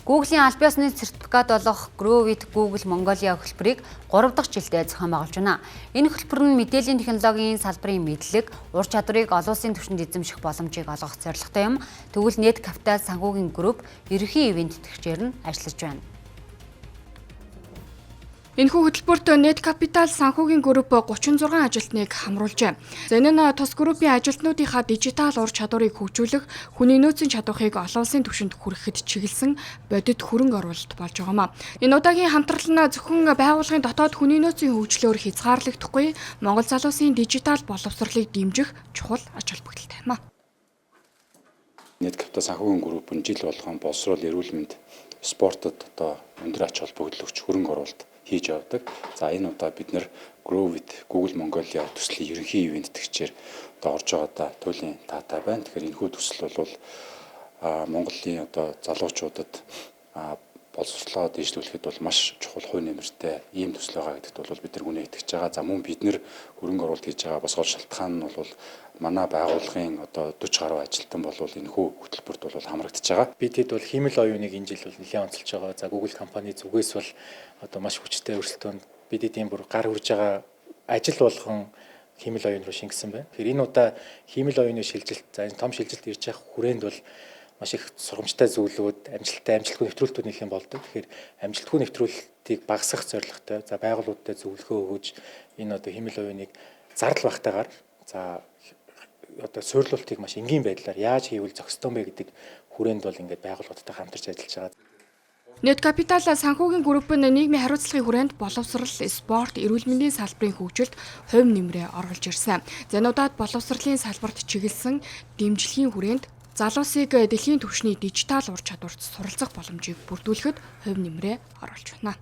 Google-ийн аль биесны сертификат болох Growit Google Mongolia хөтөлбөрийг 3 дахь жилдээ зохион байгуулж байна. Энэ хөтөлбөр нь мэдээллийн технологийн салбарын мэдлэг, ур чадварыг олон улсын түвшинд эзэмших боломжийг олгох зорилготой юм. Тэгвэл Net Capital санхүүгийн групп ерөнхий ивент тэтгэгчээр нь ажиллаж байна. Энэхүү хөтөлбөрт Net Capital санхүүгийн групп 36 ажилтныг хамруулжээ. Энэ нь тус группийн ажилтнуудынхаа дижитал ур чадварыг хөгжүүлэх, хүний нөөцийн чадварыг олон улсын түвшинд хүрэхэд чиглэсэн бодит хөрөнгө оруулалт болж байгаамаа. Энэ удаагийн хамтрал нь зөвхөн байгууллагын дотоод хүний нөөцийн хөгжлөөр хязгаарлагдахгүй, Монгол залуусын дижитал боловсролыг дэмжих чухал ач холбогдолтой юм. Net Capital санхүүгийн групп нь жил болгон боловсрол, эрүүл мэнд, спортод өндөр ач холбогдол өгч хөрөнгө оруулалт хийж явдаг. За энэ удаа бид нэр Growit Google Mongolia төслийн ерөнхий ивент тэтгэгчээр орж байгаадаа туйлын таатай байна. Тэгэхээр энэхүү төсөл бол Монголын залуучуудад боловсролоо дэвшлүүлэхэд бол маш чухал хувь нэмэртэй ийм төсөл байгаа гэдэгт бол бид нар үнэ итгэж байгаа. За мөн бид нэр хөрөнгө оруулалт хийж байгаа бас гол шалтгаан нь бол манай байгууллагын 40 гаруй ажилтан бол энэхүү хөтөлбөрт бол хамрагдаж байгаа. Бид хэд бол хиймэл оюуныг энэ жил бол нэлээд онцолж байгаа. За Google компани зүгээс бол маш хүчтэй өрсөлдөөнд бид эдийн бүр гар хүрж байгаа ажил болгон хиймэл оюун руу шингэсэн байна. Тэгэхээр энэ удаа хиймэл оюуны шилжилт, за энэ том шилжилт ирж байгаа хүрээнд бол маш их сургамжтай зүйлүүд, амжилтгүй нэвтрүүлэлтүүд нэх юм болдог. Тэгэхээр амжилтгүй нэвтрүүлэлтийг багасгах зорилготой, за байгууллагуудад зөвлөгөө өгөөж энэ хиймэл оюуныг зардал багтаагаар за суйрлуултыг маш энгийн байдлаар яаж хийвэл зохистой бэ гэдэг хүрээнд бол ингээд байгууллагуудтай хамтарч ажиллаж байгаа. Net Capital санхүүгийн групп нь нийгмийн хариуцлагын хүрээнд боловсрол, спорт, эрүүл мэндийн салбарын хөгжилд хувь нэмрээ оруулж ирсэн. Зануудад боловсролын салбарт чиглэсэн дэмжлэгийн хүрээнд залуусыг дэлхийн түвшний дижитал ур чадварт суралцах боломжийг бүрдүүлэхэд хувь нэмрээ оруулж байна.